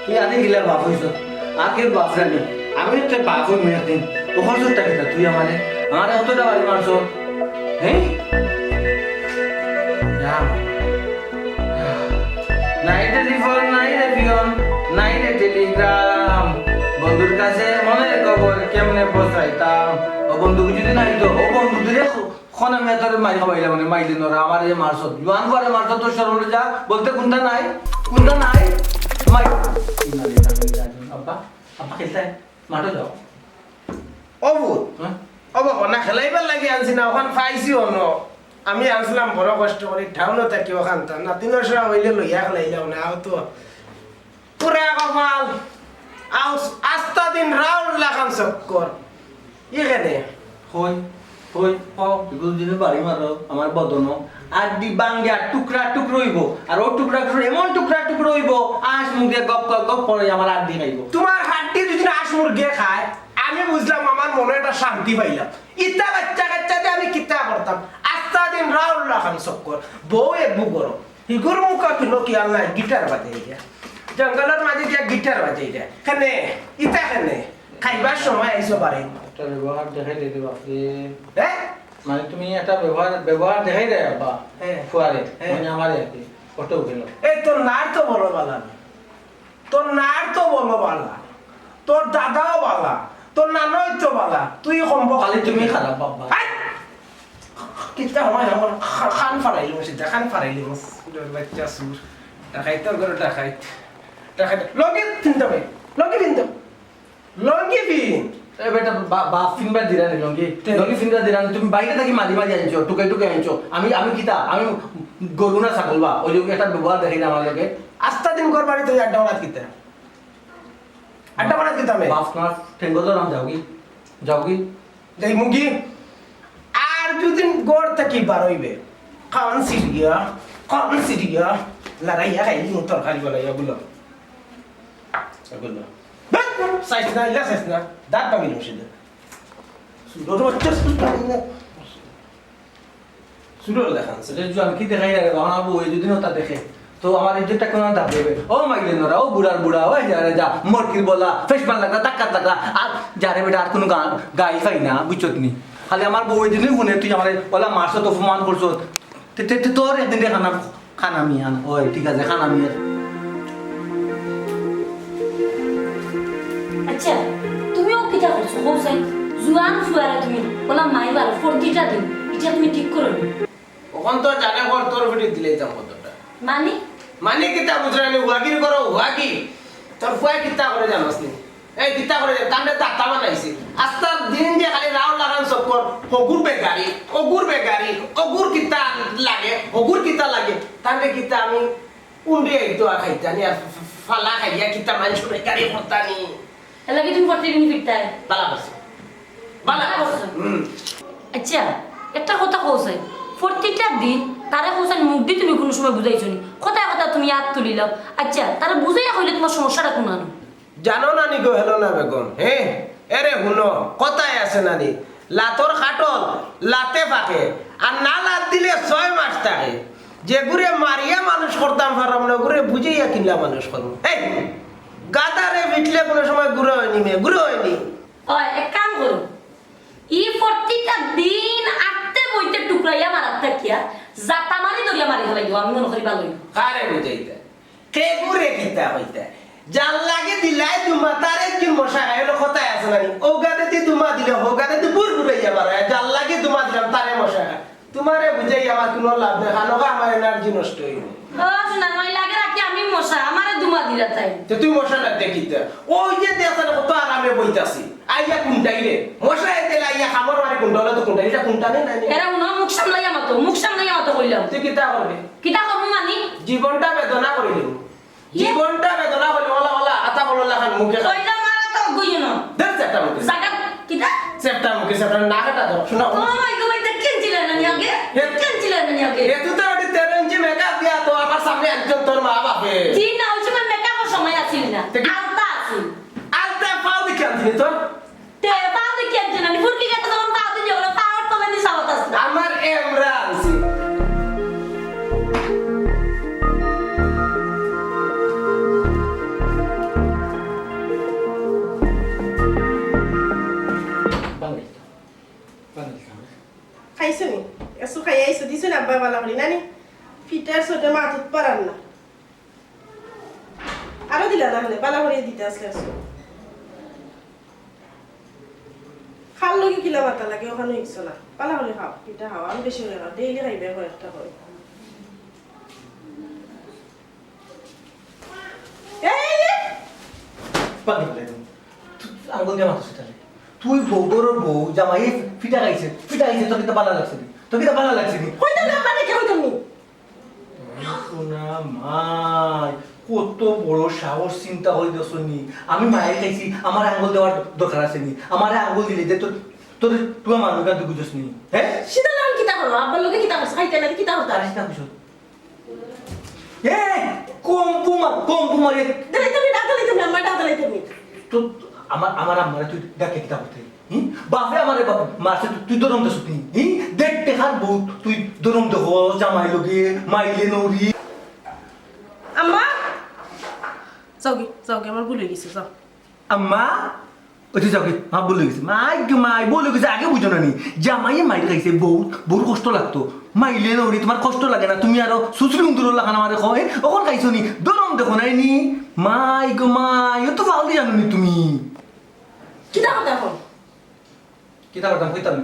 তুই আদি গিলা বাপ হইছ আগে বাপ রানি আমি তো বাপ হই মেয়ে দিন ওখান তো টাকা তুই আমারে অতটা বাড়ি মারছ হ্যাঁ নাই টেলিফোন নাই রে পিয়ন নাই রে টেলিগ্রাম বন্ধুর কাছে মনে খবর কেমনে বসাইতাম ও বন্ধু যদি নাই তো ও বন্ধু দিলে খনা মেয়ে তোর মাই খাবাইলা মানে মাইলি নরা আমার এই মারছ জোয়ান করে মারছ তোর সরলে যা বলতে কোনটা নাই মাই আব্বা আব্বা খেলতে মাঠে যাও অবুত বাবা না খেলাইবার লাগে আনছি না ওখান পাইছিও ন আমি আনছিলাম বড় কষ্ট করে ঠাউনো থাকি ওখান তা নাতিনের সরা হইলে লইয়া খেলাইলাম না আও তো পুরা কপাল আও আস্তা দিন রাউন্ড লাগাম চক্কর এখানে হই এগুলো দিনে বাড়ি মারো আমার বদন আর দি বাঙ্গা টুকরা টুকরো হইব আর ও টুকরা এমন টুকরা টুকরো হইব আঁশ মুখ দিয়ে গপ পরে আমার আর দি খাইব তোমার হাড্ডি যদি আশ মুরগে খায় আমি বুঝলাম আমার মনে একটা শান্তি পাইলাম ইতা বাচ্চা কাচ্চাতে আমি কিতা করতাম আস্তা দিন রাউন্ড লাগাম চক্কর বউ একবু গরম হিগুর মুখা কিনো কি আল্লাহ গিটার বাজাই দিয়া জঙ্গলের মাঝে গিয়া গিটার বাজাই দিয়া কেনে ইতা কেনে খাইবার সময় আইসো পারে একটা ব্যবহার দেখাই দিতে বাপরে হ্যাঁ মানে তুমি একটা ব্যবহার দেখাই দেয় বাবা হ্যাঁ ফুয়ারে মানে আমার আর কি কত উঠেল এই তোর নার তো বলো বালা না তোর নার তো বলো বালা তোর দাদাও বালা তোর নানই তো বালা তুই সম্ভব খালি তুমি খারাপ বাবা কিতা আমার আমার খান ফারাইলি মসজিদ খান ফারাইলি মস বাচ্চা সুর টাকাই তোর ঘরে টাকাই লগে তিনটা ভাই লগে তিনটা লগে বিন এ বেটা বাপ ফিনবার দিরানি লঙ্গি ফিনবার দিরানি তুমি বাইরে থাকি মাঝে আনছো টুকে আনছো আমি কিতা আমি গরু না ছাগল বা ওই যে একটা ব্যবহার দেখি না আমার লগে আস্তা দিন ঘর বাড়ি তুই আড্ডা মারাত কিতা আড্ডা মারাত কিতা মে বাপ না ঠেঙ্গো তো নাম যাওগি দেই মুগি আর দুদিন গড় থাকি বার হইবে খাওয়ান সিরিয়া লড়াইয়া খাইলি তোর খালি বলাইয়া বলো এগুলো সাইজ না ইলা সাইজ না দাঁত পাবি মসজিদ সুডোর বাচ্চা সুডোর দেখান সেটা যে আমি কি দেখাই রে বাবা বউ এই দুদিনও তা দেখে তো আমার ইজ্জতটা কোন দাব দেবে ও মাইলে নরা ও বুড়া ওই যা মরকির বলা ফেসবান লাগা টাক্কাত লাগা আর যারে বেটা আর কোনো গান গাই পাই না বুঝছত নি খালি আমার বউ এই দিনই শুনে তুই আমার বলা মারছ তো অপমান করছ তোর একদিন খানা আমি আন ওই ঠিক আছে খানা আমি আচ্ছা তুমিও কিটা করছো হোসাই জুয়ান ফুয়ারা তুমি বলা মাইবার 40টা দিন এটা তুমি ঠিক করো ওখান তো জানে ঘর তোর ভিডিও দিলেই যাম কতটা মানে কিতা বুঝরানি ওয়াগির করো ওয়াগি তোর ফুয়া কিতা করে জানোস নি এই কিতা করে কান্দে দাতা বানাইছে আস্তা দিন যে খালি রাউন্ড লাগান চক্কর হগুর বেগারি কিতা লাগে তাহলে কিতা আমি উন্ডে আইতো খাইতানি আর ফালা খাইয়া কিতা মানুষ বেগারি করতানি এলাকি তুমি প্রতিদিন ফিরতাই বালা করছে আচ্ছা একটা কথা কইছাই 40টা দিন তারে কইছান মুখ দি তুমি কোনো সময় বুঝাইছো নি কথা তুমি হাত তুলিলাও আচ্ছা তারে বুঝাইয়া কইলে তোমার সমস্যাটা কোন আনো জানো নানি গো হেলো না বেগম হে এরে হুনো কথায় আছে নানি লাতর খাটল লাতে ফাঁকে আর না লাত দিলে 6 মাস থাকে যে গুরে মারিয়া মানুষ করতাম পারম না গুরে বুঝাইয়া কিনলা মানুষ করব এই গাদারে বিটলে কোনো সময় গুরে হয়নি ওই এক কাম করো ই 40টা দিন আটতে বইতে টুকরাইয়া মারাত থাকিয়া জাতা মারি দরিয়া মারি ফেলাইও আমি মনে করি ভালোই কারে বুঝাইতা কে গুরে কিতা হইতা জাল লাগে দিলাই তুমা তারে কি মশা খাইলো কথায় আছে নানি ও গাতে দি তুমা দিলে ও গাতে দি বুর বুড়াইয়া বারে জাল লাগে তুমা দিলাম তারে মশা খায় তোমারে বুঝাই আমার কোনো লাভ নেই খানোগা আমার এনার্জি নষ্ট হইব ও শোনা নই লাগে রাখি আমি মশা আমারে দুমা দিলা তাই তো তুই মশাটা দেখিতে ওই যে দেখছ কত আরামে বইতাছি আইয়া কুন্টাই রে মশা এতে লাইয়া খাবার মারি কুন্টালে তো কুন্টাই এটা কুন্টানে নাই এরা উনো মুখ সামলাইয়া মতো কইলাম তুই কিতা করবি কিটা করমু মানি জীবনটা বেদনা করিলি জীবনটা বেদনা করি ওলা আতা বলো লাখান মুখে কইলা মারা তো গইনো দেখ সেটা মুখে জায়গা কিটা সেটা মুখে সেটা না কাটা দাও শোনা ও মাই গড এটা কেনছিলেন না আগে কেনছিলেন না আগে এ তুই তো ওটি 13 ইঞ্চি মেকআপ দিয়া তো আমার সামনে একজন তোর মা বাপে জি না ওই সময় মেকআপের সময় আছিল না আলতা আছিল আলতা পাও দিকে আনছিস তো তে পা দেখি একজন আমি ফুরকি গেতে যখন পা দিয়ে যেগুলো পাওয়ার তলে দি সাবাত আছে আমার এমরা আনছি আব্বা বালা করি নানি ফিটার ছোট মাথুত পারান না আরো দিলা না হলে বালা করে দিতে আসলে আসো খাল লগে কিলা বাতা লাগে ওখানে ইচ্ছা না পালা হলে খাও পিঠা খাও আমি বেশি হলে খাও ডেইলি খাইবে কয়েকটা করে পানি ফেলে তুমি আঙ্গুল দিয়ে মাথা সেটালে তুই বউর বউ জামাই ফিটা খাইছে তোর কিতা ভালো লাগছে নি তোর কিতা ভালো লাগছে নি কইতা না মানে কে হইতাম নি সোনা মাই কত বড় সাহস চিন্তা করে দিছো নি আমি মায়ের খাইছি আমার আঙ্গুল দেওয়ার দরকার আছে নি আমার আঙ্গুল দিলে যে তোর তোর তুই মানুষ গান দুগুজস নি হ্যাঁ সিধা নাম কিতা করো আব্বার লগে কিতা করছ খাইতে না কিতা করতা তারিস না কিছু কম পুমারে দেই তুমি ডাকলে তুমি আমার ডাকলে তুমি তো আমার আম্মারে তুই ডাকে কিতা করতে বাপে আমারে বাপ মারছে তুই দরম দেছ তুই দেখ দেখার বউ তুই দরম দেখ জামাই লগে মাইলে নরি আম্মা যাওগে আমার ভুলে গেছে যাও আম্মা ওই তুই যাও কি মা বলে গেছে মাই বলে গেছে আগে বুঝো না নি জামাই মাইলে খাইছে বউ কষ্ট লাগতো মাইলে নরি তোমার কষ্ট লাগে না তুমি আরো সুসরি উন্দুর লাগান আমারে কয় ওখন খাইছো নি দরম দেখো নাই নি মাই ও তো ফাউল জানো নি তুমি কিতা কথা এখন কিতা করতাম কইতাম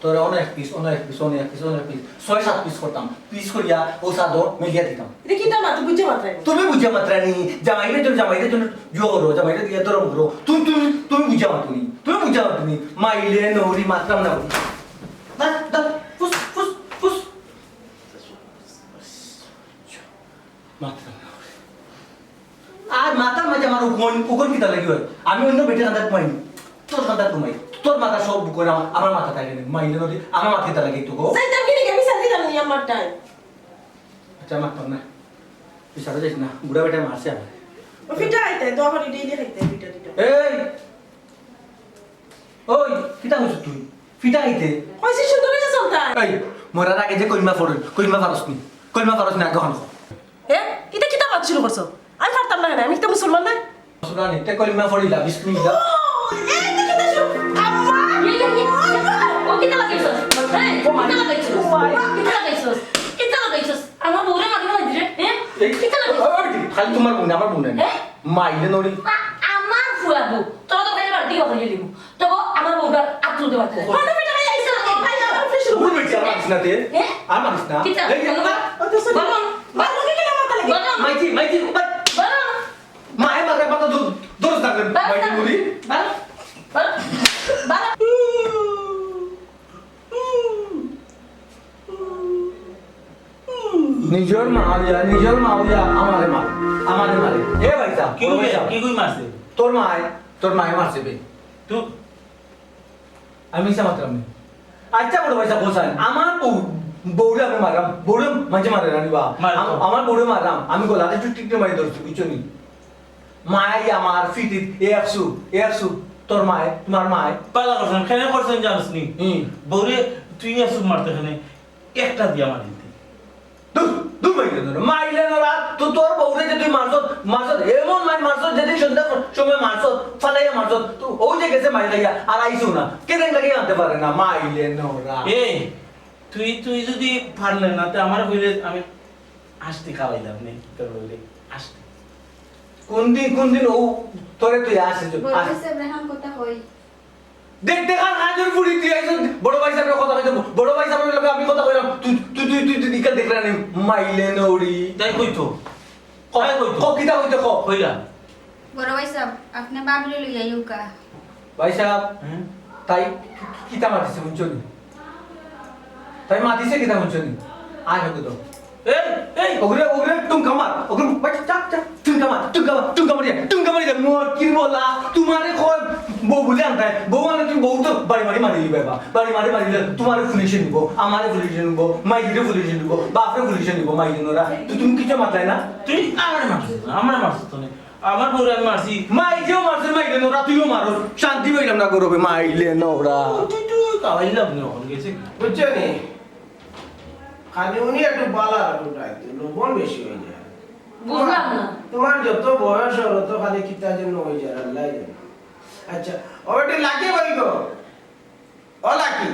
তোরা অনেক পিস 6-7 পিস করতাম পিস করিয়া ও সাদর মিলিয়া দিতাম এটা কিতা মাত বুঝে মাত্রা তুমি বুঝা মাত্রানি জামাইদের জন্য জো করো জামাইদের দিয়া দরম করো তুমি বুঝা মাতুনি মাইলে নৌরি মাত্রাম না দা ফুস মাত্রাম না আর মাথার মাঝে আমার উগন কিতা লাগি হয় আমি অন্য বেটে কান্দাত মাইনি তোর কান্দাত ঘুমাই তোর মাথা সব বুকর আমার মাথা থাকে না মাইলে নদী আমার মাথাটা লাগে তো গো যাইতাম কি রে আমি সাথে জানি আমার টাইম আচ্ছা মারতাম না বিচারে যাইস না বুড়া বেটা মারছে আমার ও ফিটা আইতে দোয়া করে ডেইলি খাইতে ফিটা দিটা এই ওই কিটা হইছ তুই ফিটা আইতে কইছি সুন্দর হয়ে চলতা এই মরার আগে যে কইমা ফারস নি আগে হন এ এটা কিতা মাত শুরু করছো আমি পারতাম না আমি তো মুসলমান না সুনানি তে কইমা ফড়িলা বিসমিল্লাহ এই দেখি তো আম্মা ও কিতা লাগাইছস কিতা লাগাইছস আমার বউরে মারি না দিরে হ্যাঁ কিতা লাগাইছস খালি তোমার বোন আমার বোন হ্যাঁ? মাইলে নড়ি আমার ফুয়াবো তোরা তো বের বাড়ি দিও হইলি তো আমার বউটা আতুল দে বাড়তে কোন ফিটা খাই আইছ ভাই আমার ফিশ শুরু ভুল হইছে আর মারিস না তে হ্যাঁ? আর মারিস না কিতা এই, ও তো শুন বলুন বালু কি কিলা মাথা লাগে মাইতি বলুন মায়ে মারে পাতা দোস থাকবে মাইতি নড়ি নিজের মাউয়া আমারে মারে এ ভাইসা কি কই মারছে তোর মায়ে মারছে বে তুই আমি ইচ্ছা মাত্রাম নেই আচ্ছা বড় ভাইসা বসান আমার বউরে আমি মারাম বউরে মাঝে মারে রানি বা মারতো। আমার বউরে মারাম আমি গলাতে টিকটে মারি ধরছি বুঝছো নি মাই আমার ফিটিত একশু তোর মায় তোমার মায় পালা করছেন খেলে করছেন জানিস নি বউরে তুই আসু মারতে খানে একটা দিয়া মারি দিতে দুই মাইলে নরা তো তোর বউরে যে তুই মারছত এমন মারছত যেদিন সন্ধ্যা সময় মারছত ফালাইয়া মারছত তো ওই যে গেছে মাই লাইয়া আর আইসো না কেন লাগে আনতে পারে না মাইলে নরা এই তুই যদি পারলে না তে আমার কইলে আমি আসতে খাওয়াইলাম নে তোর বউরে আসতে কোন দিন ও তোরে তুই আসে বলতেছে রেহান কথা কই দেখতে কার হাজার পুরি তুই আইছ বড় ভাই সাহেবের কথা কইতে বড় ভাই সাহেবের লগে আমি কথা কইলাম তুই নিকা দেখরা নি মাইলে নরি তাই কইতো কয় কইতো কিটা কইতে ক কইলা বড় ভাই সাহেব আপনি বাবলি লই আইও কা ভাই সাহেব হ্যাঁ তাই কিতা মাতিছে শুনছনি তাই মাতিছে কিতা শুনছনি আয় হতো তো এই ওগরে টুঙ্কামার ওগরে বাচ্চা চাক টুঙ্কামার দে মোর কি বলা তোমারে কয় বউ বলে আনতাই বউ মানে তুমি বউ তো বাড়ি মারি বাবা বাড়ি মারি তোমারে পুলিশে নিব আমারে পুলিশে নিব মাইদিরে পুলিশে নিব বাপরে পুলিশে নিব মাইদিনরা তো তুমি কিছু মাতাই না তুই আমার মারছিস তো আমার বউরে আমি মারছি মাইদিও মারছে মাইদিনরা তুইও মারো শান্তি পাইলাম না করবে মাইলে নোরা তুই খাওয়াইলাম না হল গেছে বুঝছো নি খালি উনি একটু বালা উঠাই লবণ বেশি হয়ে যায় বুঝলাম না তোমার যত বয়স হলো তো খালি কিতা জন্য হয়ে যায় আল্লাহ জানে আচ্ছা ওটা লাকি বই গো ও লাকি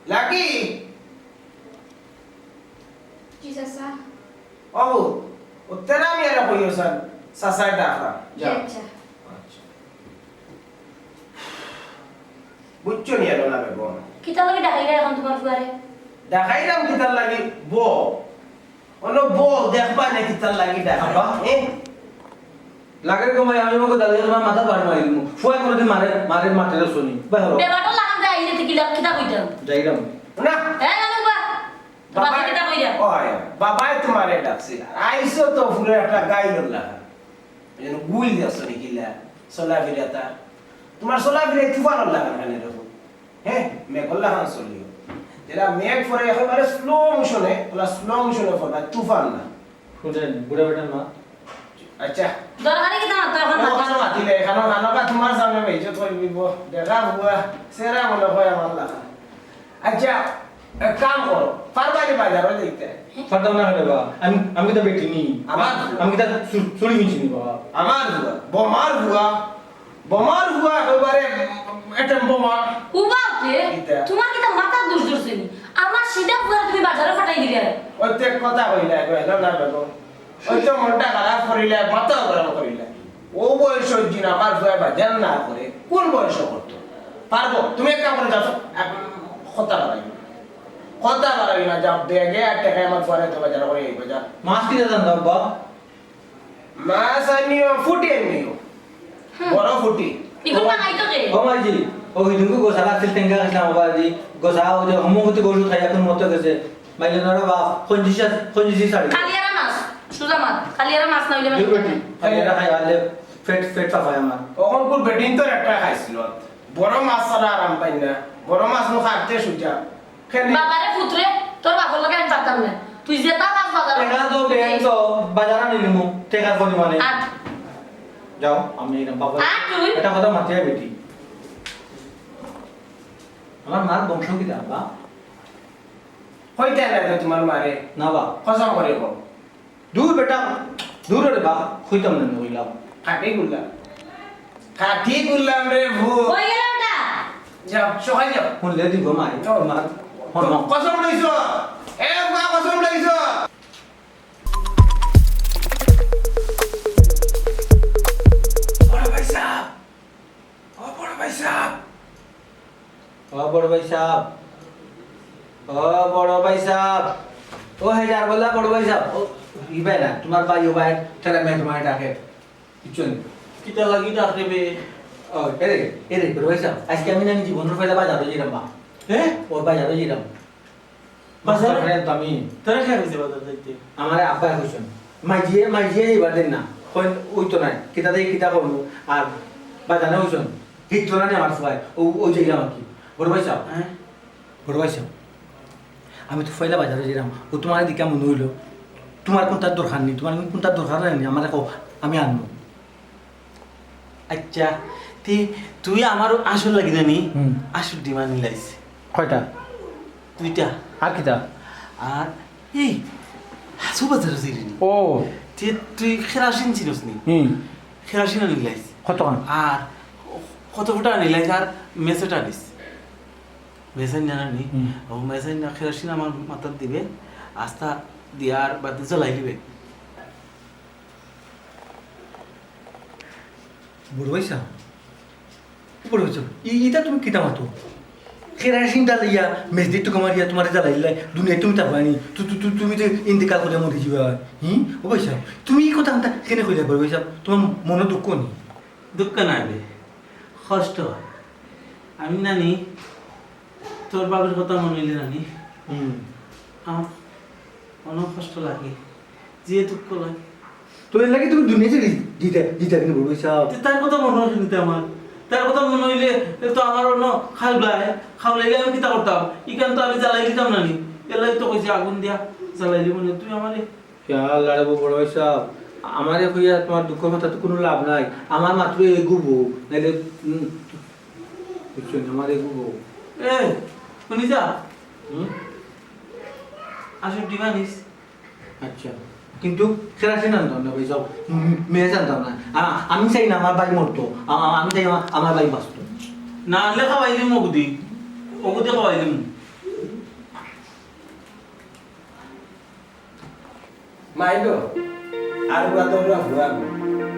লাকি জি চাচা অবু উত্তর আমি আর কইও স্যার সাসাই ডাকা জি আচ্ছা বুঝছো নি এলো না বেগম কিতা লাগে ডাকাই এখন তোমার ফুয়ারে দেখাইলাম কিতার লাগি বো অন্য বো দেখবা না কিতার লাগি দেখাবা লাগে কমাই আমি মকে দাদা তোমার মাথা বাড়ি মারি দিমু ফুয়া করে দিন মারে মারে মাঠে শুনি বাই হলো বেবাটো লাগান যায় আইলে থেকে কিতা কইতাম যাইরাম না হ্যাঁ জানো বা বাবা কিতা কইরা ওই বাবাই তোমারে ডাকছে আইসো তো ফুলে একটা গাইল লাগা যেন গুইল যাস নি কিলা সোলা ফিরাতা তোমার সোলা ফিরে তুফান লাগা কেন এরকম হ্যাঁ মেঘল লাগান চলিও যেটা মেঘ পরে একেবারে স্লো মোশনে ওলা স্লো মোশনে পড়বা তুফান না শুনেন বুড়া বেটার মা আচ্ছা দরকারে কিতা মাত্র এখন ওখানে মাতিলে এখানে আনকা তোমার সামনে বেইজত করে দিব দেখা বুয়া সেরা মনে হয় আমার লাগা আচ্ছা এক কাম করো পারবানি বাজারও দেখতে ফাটাও না হলে বা আমি তো বেটি নি আমি তো চুরি মিছি নি বাবা আমার বুয়া বোমার বুয়া একেবারে একটা বোমা উবাতে কিতা? তোমার কিতা মাথা দোষ ধরছে নি আমার সিধা ফুয়ারে তুমি বাজারে ফাটাই দিলে ওই তো এক কথা কইলা কইলা না বেগো ওই তো মনটা খারাপ করিলা মাথা গরম করিলা ও বয়স হইছি না আমার বুয়া বাজার না করে কোন বয়স করতো পারবো তুমি এক কাম করে যাও কথা বাড়াবি না যাও ব্যাগে আর টাকা আমার পরে তো বাজার করে এই বাজার মাছ কি জান বাবা মাছ আনিও ফুটি আনিও বড় ফুটি ইগুন না খাইতো কে ও মাজি ও হিদুকু গোসালা ছিল টেঙ্গা খাইলাম বাবা দি গোসা ও যে হোমগতি গোসু খাইয়া কোন মত গেছে মাইলে নরা বা খঞ্জি সাড়ি কালিয়ারা মাছ সুজা মাছ কালিয়ারা মাছ না হইলে দুই বেটি খাইয়া খাই আলে ফেট পাফাই আমার তখন কোন বেডিন তো একটা খাইছিল বড় মাছ ছাড়া আরাম পাই না বড় মাছ নো খাইতে সুজা খেলে বাবারে পুত্রে তোর বাবার লগে আমি পারতাম না তুই যে তা মাছ বাজার টেকা তো বেন তো বাজারা নিলিমু টেকা কোনি মানে আট যাও আমি এরকম বাবা আর তুই? এটা কথা মাথায় বেটি আমার মার বংশ কি বা হইতে না তো তোমার মারে না বা কসম করে গো দূর বেটা দূর রে বা কইতাম না কইলাম খাটি গুল্লাম রে ভু কই গেলাম না যাও সকাল যাও শুনলে দিব মাই মার হন কসম লইছো এ বুয়া কসম লইছো বড় ভাই সাহেব ও বড় ভাই সাহেব ও বড় ভাই সাহেব ও বড় ভাই সাহেব ও হাজার বলা বড় ভাই সাহেব ও ইবাই না তোমার ভাই ও ভাই তারা মে তোমার ডাকে কিছু নেই কিতা লাগি ডাকরে বে ও এরে বড় ভাই সাহেব আজকে আমি না জীবনের ফায়দা বাজারে যাইরাম বা হ্যাঁ ও বাজারে যাইরাম বাজারে? বাজারে তো আমি তোরা খাই হইছে বাজার যাইতে আমার আব্বা কইছেন মাইজিয়ে এবার দেন না কই ওই তো নাই কিতা দেই কিতা করবো আর বাজারে হইছেন ঠিক তো না আমার সবাই ও যাইলাম আর কি বড় ভাই সাহেব হ্যাঁ বড় ভাই সাহেব আমি তো ফয়লা বাজারে যাইলাম ও তোমার দিকে মনে হইলো তোমার কোনটার দরকার নেই তোমার কোনটার দরকার নেই আমার কো আমি আনবো আচ্ছা তুই আমার আসল লাগি জানি হুম। আসল ডিমান্ড মিলাইছে কয়টা দুইটা আর কিতা আর এই হাসু বাজার জিরিনি ও তুই খেরাসিন চিনস নি খেরাসিন নিলাইছে কত আর কত ফুটা নিলাইছে আর মেসেটা নিস মেসেন জানা নি হুম। ও মেসেন না খেরাসিন আমার মাথার দিবে আস্থা দিয়ার বাতি জ্বলাই দিবে বড় ভাই সাহেব বড় ভাই সাহেব ইটা তুমি কিতা মাতো কেরাসিন ডালিয়া মেজদি তো কমারিয়া তোমার জ্বালাইলাই দুনিয়া তুমি তার পানি তুমি যে ইন্তেকাল করে মরে যাবে ও ভাই সাহেব তুমি এই কথা কেন কইলা বড় ভাই সাহেব তোমার মনে দুঃখ নি দুঃখ নাই বে কষ্ট হয়। আমি নানি তোর বাবার কথা মনে হইলে নানি আমার অনেক কষ্ট লাগে যে দুঃখ লাগে তো এর লাগে তুমি দুনিয়া ছেড়ে জিতা কিনে বড় ভাই সাহেব তার কথা মনে হয় নিতে আমার তার কথা মনে হইলে তো আমার অন্য খাওয়াইলে আমি কিতা করতাম ইখান তো আমি জ্বালাই দিতাম নানি এলাই তো কইছে আগুন দিয়া জ্বালাইলি মনে তুই আমারে খেয়াল লাগাবো বড় ভাই সাহেব আমারে হইয়া তোমার দুঃখ কথা তো কোনো লাভ নাই আমার মাত্র এগুবো নাইলে বুঝছেন আমার এগুবো এ শুনি যা হুম আসলে ডিমানিস আচ্ছা কিন্তু কেরাসিন আনতাম না ভাই সব মেয়ে জানতাম না আমি চাই না আমার ভাই মরতো আমি চাই আমার ভাই বাঁচতো না আনলে খাওয়াইলি মগুদি ওগুদি খাওয়াইলি মাইগো আর বাদরা ভুয়া গো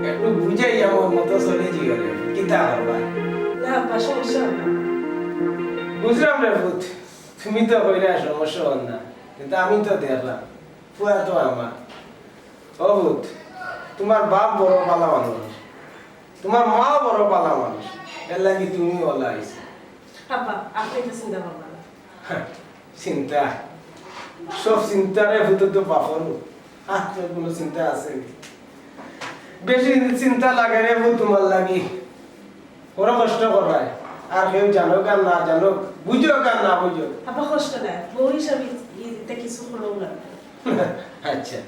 একটু বুঝাই আমার মতো চলে জিগরে কিতা করবা না আব্বা সমস্যা হবে না। বুঝলাম রে ভূত তুমি তো কইরা সমস্যা হল না কিন্তু আমি তো দেখলাম ফুয়া তো আমার ও ভূত তোমার বাপ বড় পালা মানুষ তোমার মা বড় পালা মানুষ এর লাগি তুমি ওলা আইছে আব্বা আপনি তো চিন্তা করবেন না। চিন্তা সব চিন্তারে ভূত তো বাপর তোর কোনো চিন্তা আছে নি? বেশি চিন্তা লাগে রে ভূত তোমার লাগি বড় কষ্ট করায় আর কেউ জানো কার না জানো বুঝো কার না বুঝো আব্বা কষ্ট নাই বউ হিসাবে এটা কিছু হলেও না। আচ্ছা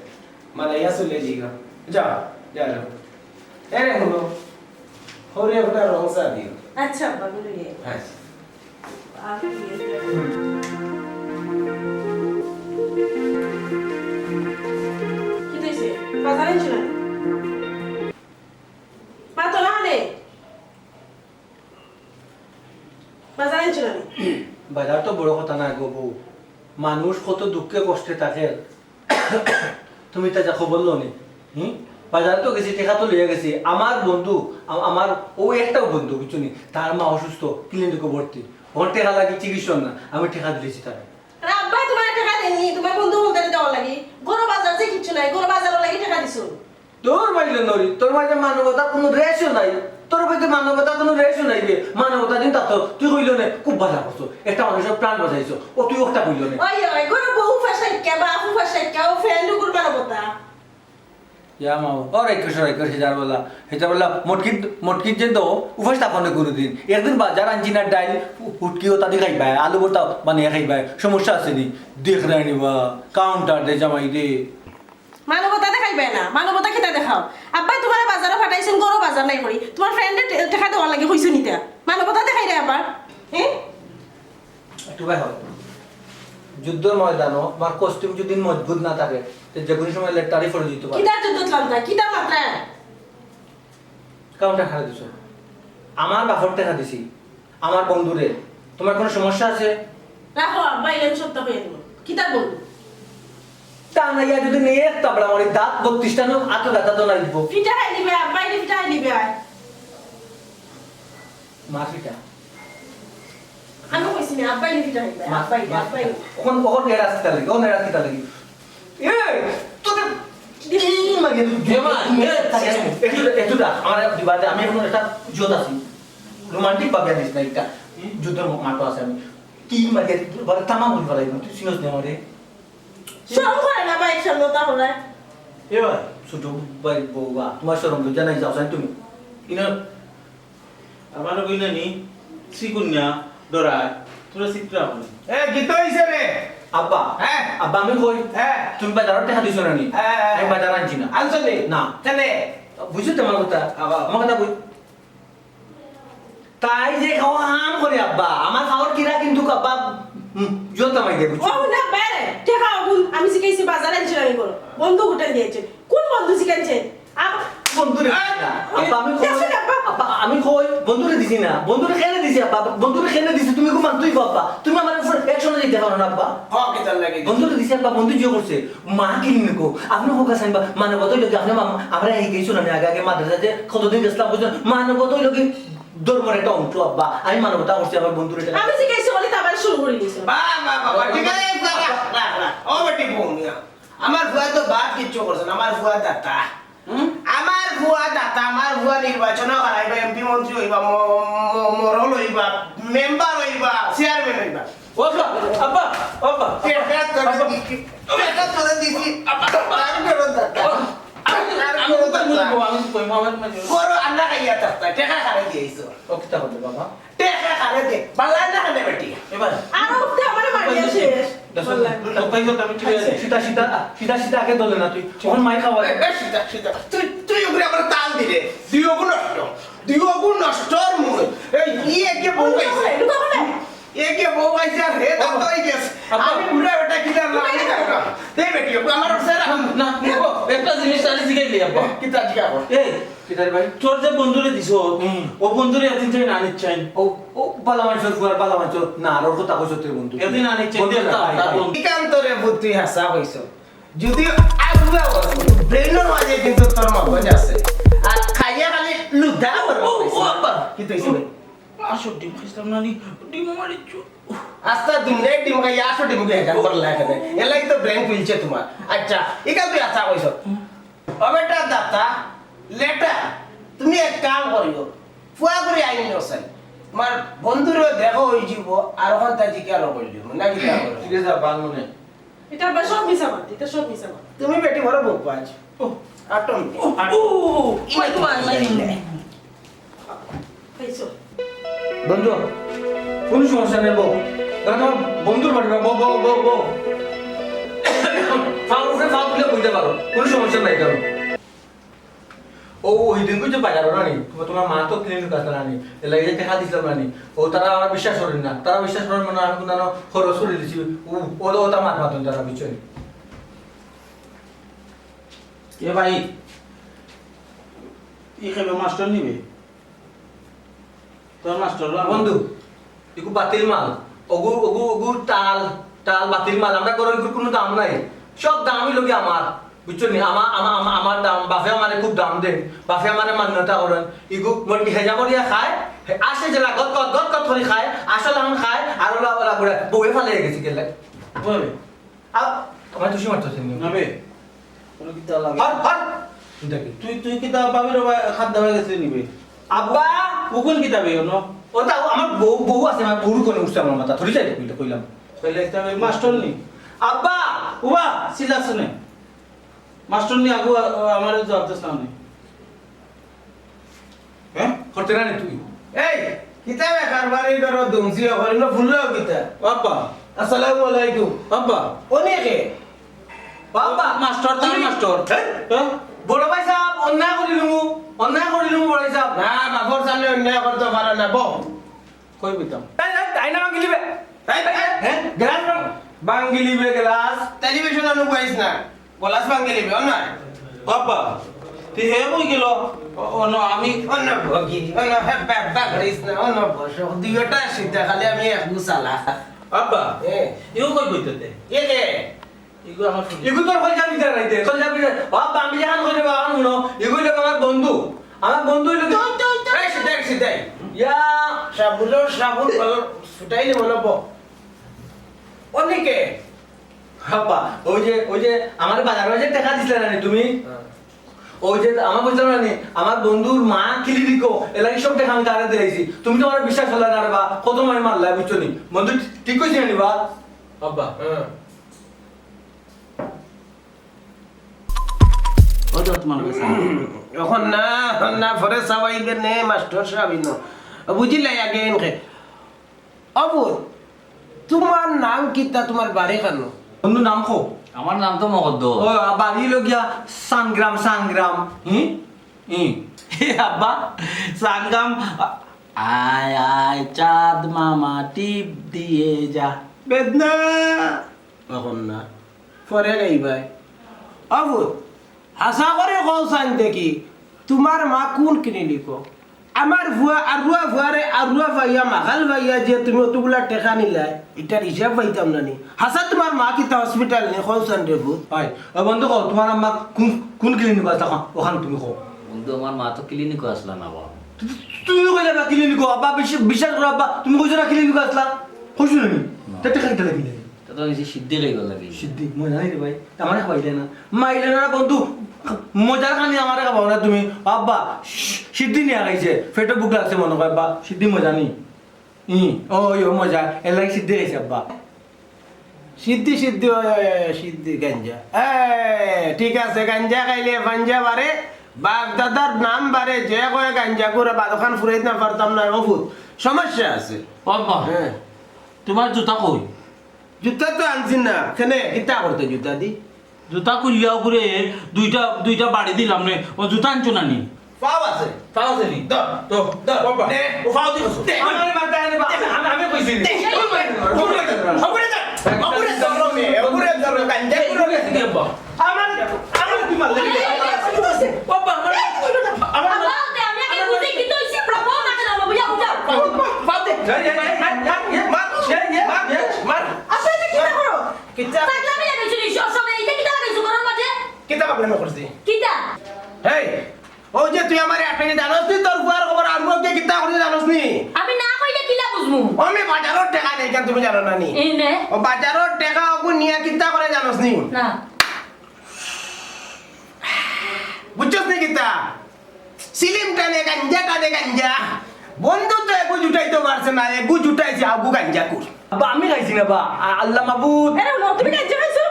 মানে ইয়া চলে যাইগা যাও যাও এরে হলো হরে একটা রং চা দিও আচ্ছা আব্বা বলে নিয়ে আচ্ছা আর কি দিয়েছে বাজারে ছিল মা তো না নে বাজারে ছিল বাজার তো বড় কথা না গো বউ মানুষ কত দুঃখে কষ্টে থাকে তুমি তা যা খবর লো নি বাজার তো গেছি টেকা তো লিয়ে গেছি আমার বন্ধু আমার ও একটাও বন্ধু বুঝছো নি তার মা অসুস্থ ক্লিনিকে ভর্তি ওর টেকা লাগে চিকিৎসা না আমি টেকা দিয়েছি তাকে আব্বা তোমার টাকা দেননি তোমার বন্ধু বলতে দেওয়ার লাগি গরু বাজার যে কিছু নাই গরু বাজারের লাগি টাকা দিছো তোর মাইলে নরি তোর মাঝে মানবতার কোনো রেশও নাই তোর মাঝে মানবতার কোনো রেশও নাই বে মানবতা দিন তা তো তুই কইল নে খুব ভালো করছো একটা মানুষের প্রাণ বাঁচাইছো ও তুই ওটা কইল নে ওই ওই গরু বউ ফাসাই কে বা আপু ফাসাই কে ও ফ্রেন্ড গুর মানবতা ইয়া মাও और एक हजार बोला मोटकित जे दो उफास तापने गुरु दिन एक दिन बाजार अंजिना डाइल उठकी होता दिखाई बाय आलू बोलता बने खाई बाय समस्या আছে নি देख रहे नी बा काउंटर दे जमाई दे মানবতা দেখাইবে না মানবতা খেতে দেখাও আব্বাই তোমার বাজারে পাঠাইছেন গরু বাজার নাই করি তোমার ফ্রেন্ডে টাকা দেওয়ার লাগি কইছো নিতা মানবতা দেখাই রে আবার হ্যাঁ একটু ভাই হয় যুদ্ধের ময়দানও আমার কস্টিউম যদি মজবুত না থাকে তো যে কোনো সময় লেটারি ফলে দিতে পারে কিদার যুদ্ধ লামতা কিদার মাত্রা কাউন্টার খারাপ দিছো আমার বাপর টাকা দিছি আমার বন্ধুরে তোমার কোনো সমস্যা আছে রাখো আব্বাই এর সত্য হয়ে দিব কিদার বল তা না ইয়া যদি নিয়ে একটা বড় আমার দাঁত 32টা নো আতো দাঁতা তো না দিব ফিটা হাই দিবে আব্বাই ফিটা হাই দিবে মাফিটা আমি কইছি না আব্বাই ফিটা হাইবে আব্বাই কোন কোন এর আসতে লাগি কোন এর আসতে লাগি এই তোকে এই মানে একটু দা আমার দিবাতে আমি এখন একটা জোত আছি রোমান্টিক ভাবে আনিস না এটা যুদ্ধের মাটো আছে আমি কি মানে বড় তামা বল বলাই তুই সিরিয়াস নে আমারে শরম করে না ভাই সামনে তাহলে এবার ছোট ভাই বউবা তোমার শরম লজ্জা নাই যাও তুমি ইনো আমার কইলে নি শ্রীকন্যা ডরায় তোরা চিত্রা বলে এ গীত হইছে রে আব্বা হ্যাঁ আব্বা আমি কই হ্যাঁ তুমি বাজারতে টাকা দিছো না নি হ্যাঁ আমি বাজার আনছি না আনছনি না কেনে বুঝছো তোমার কথা আমার কথা বুঝ তাই যে খাওয়া হাম করে আব্বা আমার খাওয়ার কিরা কিন্তু আব্বা জোতা মাই দেব ও না বেরে টাকা আগুন আমি শিখাইছি বাজারে আনছিলাম করো বন্ধু গুটা দিয়েছে কোন বন্ধু শিখাইছে বন্ধুরে আব্বা আমি কই আব্বা আমি কই বন্ধুরে দিছি না বন্ধুরে কেন দিছি আব্বা বন্ধুরে কেন দিছি তুমি কো মান তুই বাবা তুমি আমার উপর একশনে দিতে পারো না আব্বা হ কিতার লাগি বন্ধুরে দিছি আব্বা বন্ধু জিও করছে মা কিন কো আপনি হোকা সাইবা মানবত লোকে আপনি আমরা এই গেছো না আগে আগে মাদ্রাসাতে কতদিন গেছলাম বুঝছেন মানবত লোকে ধর্মের একটা অংশ আব্বা আমি মানবতা করছি আমার বন্ধুরে আমি শিখাইছি বলে তো আবার শুরু করে দিয়েছে বাবা ঠিক আছে ও বেটি বউনিয়া আমার ফুয়া তো বাদ কিচ্ছু করছে না আমার ফুয়া দাতা আমার ফুয়া নির্বাচন হারাইবা এমপি মন্ত্রী হইবা মরল হইবা মেম্বার হইবা চেয়ারম্যান হইবা ও আব্বা আব্বা এটা তোরে দিছি তার করো দাতা করো আন্না খাইয়া দাতা টাকা খারে দিয়েছো ও কিতা হবে বাবা টাকা খারে দে বাংলা না খানে বেটি এবার আর উঠতে আমার মারিয়া শেষ সীতা সীতা সীতা সীতা আগে দলে না তুই তখন মাই খাওয়া তুই ওগুলো আমার তাল দিলে দুই নষ্টর মুখ এই একে বউ গাইছে একে বউ গাইছে আর হে তো হই গেছে আমি বুড়া বেটা কি না আমি কাকা দে বেটি আমার সেরা না দেখো একটা জিনিস আলি শিখাইলি আব্বা কিতা জিকা কর এই কিতার ভাই তোর যে বন্ধুরে দিছো ও বন্ধুরে এদিন চাই না আনিস চাই ও ও বালা মানুষের ফুয়ার বালা মানুষ না আর ওর কথা কইছ তোর বন্ধু এদিন আনিস চাই বন্ধু না, ভাই, ভাই। একান্তরে বুদ্ধি হাসা হইছ যদি পুরা ব্রেনের মাঝে কিন্তু তোর মগজ আছে আর খাইয়া খালি লুদা করো কি তুই শুনে আসো ডিম খাইছিলাম না নি ডিম মারিছো আস্তা দিনে ডিম খাইয়া আসো ডিম খাইয়া গান করলা এখানে এলাই তো ব্রেন খুলছে তোমার আচ্ছা এখান তুই আচ্ছা কইছ অবেটা দাতা লেটা তুমি এক কাম করিও ফুয়া করে আইন নসাই তোমার বন্ধুরও দেখো হই যাব আর ওখান থেকে কি আর কইলি না কি তা করো ঠিক আছে আব্বা মনে এটা আবার সব মিশাবাদ এটা সব মিশাবাদ তুমি বেটি বড় বুক পাঁচ আটম খাইছো বন্ধু কোন সমস্যা নেই বউ তোমার বন্ধুর বাড়ি বউ বউ বউ বউ ফাউন্ডে ফাউ তুলে বুঝতে পারো কোন সমস্যা নাই কারণ ও ওই দিন বুঝতে পারো না নি তোমার মা তো ক্লিনিক আসলে না নি এলা এই দেখা দিছিলাম না নি ও তারা আমার বিশ্বাস করেন না তারা বিশ্বাস করেন মানে আমি কোনো খরচ করে দিছি ও ও তার মাথা মাতন তারা বিচয় এ ভাই ই খাবে মাস্টার নিবে তোর মাস্টার বন্ধু ইকু বাতিল মাল ওগু ওগু ওগু টাল টাল বাতিল মাল আমরা করে ইকুর কোনো দাম নাই সব দামই লোকে আমার বুঝছো নি আমার দাম বাফে আমারে খুব দাম দেন বাফে আমারে মান্যতা করেন ইগু মন হেজা করিয়া খায় আসে যে গত গত গত গত করে খায় আসলে আমি খায় আর ওলা ওলা করে বউয়ে ফালে গেছি গেলে বলে আর তোমার তুই মারতেছ নি নাবে কোন কিতা লাগে হর হর দেখি তুই তুই কিতা বাবির খাদ্য হয়ে গেছে নিবে আব্বা কোন কিতাবে ন ওটা আমার বউ বউ আছে আমার বউর কোন উঠছে আমার মাথা ধরে যাই কইলাম কইলে একটা মাস্টার নি আব্বা উবা সিলা শুনে মাস্টার নি আগু আমার জবাব দিস না হ্যাঁ করতে না তুই এই কিতাবে কারবারি করো দুমসি করিনো ভুললো কিতা বাবা আসসালামু আলাইকুম বাবা অনেকে বাবা মাস্টার তুমি মাস্টার হ্যাঁ বড় ভাই সাহেব অন্যায় করিলুম বড় ভাই সাহেব না বাবর সামনে অন্যায় করতে পারে না বউ কই বিতাম আইনা ভাঙিলিবে হ্যাঁ গ্লাস ভাঙিলিবে গ্লাস টেলিভিশন আনু পাইছ না গলাস ভাঙ্গিলিবে অন্যায় বাবা তুই হে কই গেল অন আমি অন্য ভগি অন্য হেব্বা করিস না অন্য বস দুইটা সিদ্ধা খালি আমি এক গুসালা বাবা এ ইও কই বইতে একে ইগো আমার ইগু তোর কল যাবি না রাইতে কল যাবি বাবা আমি জান কইলে বাবা শুনো ইগু লোক আমার বন্ধু লোক এই সিদ্ধা সিদ্ধা ইয়া সাবুন বল ফুটাইলে বলব অনেকে বাবা ওই যে আমার বাজারে যে টাকা দিছিলে না তুমি ওই যে আমার বলছিলাম না আমার বন্ধুর মা কিলি দিকো এলাকি সব টাকা আমি তারা দিয়েছি তুমি তো আমার বিশ্বাস হলো না রে বা কত মানে মারলা বুঝছো নি বন্ধু ঠিক কইছি না বা বাবা ও তো তোমার কাছে এখন না ফরে সাবাইবে নে মাস্টার সাবিন বুঝিলে আগে এনকে অবুদ তোমার নাম কিতা তোমার বাড়ি কেন বন্ধু নাম খো আমার নাম তো মগদ্দ ও বাড়ি লগিয়া সাংগ্রাম আব্বা সাঙ্গাম আয় আয় চাঁদ মামা টিপ দিয়ে যা বেদনা এখন না পরে গাইবাই অবুদ আশা করে কৌসান দেখি তোমার মা কোন কিনে লিখো আমার ভুয়া আরুয়া ভুয়ারে আরুয়া ভাইয়া মাখাল ভাইয়া যে তুমি অতগুলা টেকা নিলাই এটার হিসাব পাইতাম না নি হাসা তোমার মা কিতা হসপিটাল নে কৌসান রে ভূত হয় ও বন্ধু কো তোমার আম্মা কোন ক্লিনিক আছে ওখান তুমি কো বন্ধু আমার মা তো ক্লিনিকও আসলা না বাবা তুমি কইলে না ক্লিনিক আব্বা বিশ্বাস করো আব্বা তুমি কইছো না ক্লিনিক আসলা কইছো না তে টাকা দিতে লাগি তা তো নিজে সিদ্ধি হয়ে গেল লাগে সিদ্ধি মই নাই রে ভাই আমার খাইলে না মাইলে না বন্ধু মজার খানি আমার খাবাও না তুমি আব্বা সিদ্ধি নিয়ে আইছে পেটে বুক লাগছে মনে কয় আব্বা সিদ্ধি মজা নি ও মজা এলাই সিদ্ধি খাইছে আব্বা সিদ্ধি সিদ্ধি সিদ্ধি গাঞ্জা ঠিক আছে গাঞ্জা খাইলে পাঞ্জা বারে বাপ দাদার নাম বারে যে কয়ে গাঞ্জা করে বাদখান ফুরাইতে না পারতাম না বহুত সমস্যা আছে বাবা হ্যাঁ তোমার জুতা কই জুতা তো আনছি না কেনে কিতা করতে জুতা দি জুতা কুলিয়াও করে দুইটা বাড়ি দিলাম রে ও জুতা আনছো না নি পাও আছে পাও জানি দর তো বাবা নে ও পাও দিছ আমার মাথা আনে আমি কইছি আমার কি মারলে বাবা আমার আব্বা আমি আগে বুঝে কি তো ইসে প্রবল না কেন বুঝা কিতা পাগলামি লাগাইছো নি সব সময় এটা কি লাগাইছো ঘরের মাঝে কিতা একটা জানোস নি তোর বুয়ার খবর আর মুকে কিতা করে জানোস নি আমি না কইলে কিলা বুঝমু আমি বাজারত টাকা নেই কেন তুমি জানো না নি এই নে ও বাজারত টাকা ওগু নিয়া কিতা করে জানোস নি না বুঝছস নি কিতা সিলিম টানে গাঞ্জা বন্ধু তো এগু জুটাইতে পারছে না এগু জুটাইছে আগু গাঞ্জা কুর আব্বা আমি খাইছি না বা আল্লাহ মাবুদ আরে নো তুমি কাজ খাইছো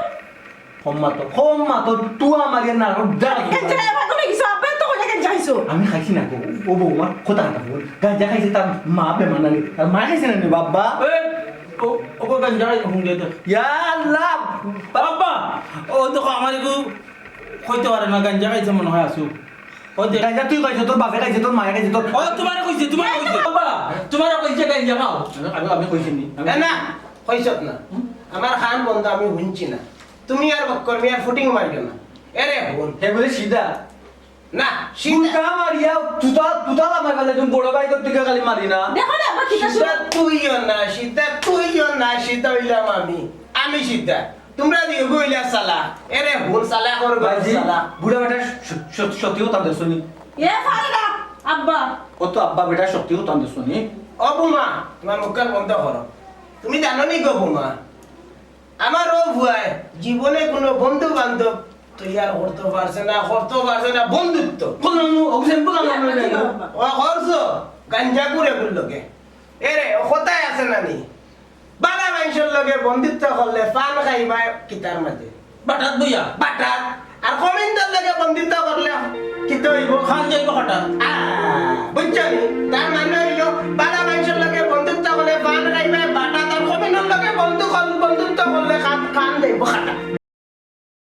হম্মা তো তুয়া মারিয়া না কাজ খাইবা তুমি কিছু আব্বা তো কইলে কাজ খাইছো আমি খাইছি না ও বৌমা কোথা না বল গাঁজা খাইছে তার মা বেমানা নি তার মা খাইছে না নি বাবা ও গাঞ্জা হুঙ্গে দে ইয়া আল্লাহ বাবা ও দেখো আমার একটু কইতে পারে না গাঞ্জা খাইছে মনে হয় আসু ও দেখ গাঁজা তুই খাইছ তোর বাপে খাইছে তোর মায়ে খাইছে তোর ও তোমার কইছে বাবা তোমার কইছে গাঞ্জা খাও আমি কইছি নি না কইছত না আমার খান বন্ধু আমি শুনছি না তুমি আর কর্মী আর ফুটিং মারিও না এরে হুন হে বলে সিধা না সিধা মারিয়া তুতা আমার গেলে তুমি বড় ভাই তোর থেকে খালি মারি না দেখো না আব্বা কিতা সিদ্ধা তুইও না সিদ্ধা হইলাম আমি সিদ্ধা তোমরা দিয়ে গইলা সালা এরে ভুল সালা করবে বাজি সালা বুড়া বেটা সত্যি হতাম দেখছনি এ পারে না আব্বা ও তো আব্বা বেটা সত্যি হতাম দেখছনি ও বুমা তোমার মুখকান বন্ধ করো তুমি জানো নি গো বুমা আমার ও ভুয়ায় জীবনে কোনো বন্ধু বান্ধব তৈয়ার করতে পারছে না বন্ধুত্ব বললাম অবশ্যই বললাম ও করছ গাঞ্জা করে গুলোকে এরে ও কোথায় আছে নানি বালা মানুষের লগে বন্ধুত্ব করলে পান খাইবা কিতার মাঝে বাটাত বইয়া বাটাত আর কমিন্দার লগে বন্ধুত্ব করলে কিতে হইব খান যাইব হঠাৎ বুঝছো নি তার মানে হইল বালা মানুষের লগে বন্ধুত্ব করলে পান খাইবা বাটাত আর কমিন্দার লগে বন্ধুত্ব করলে খান যাইব খাটা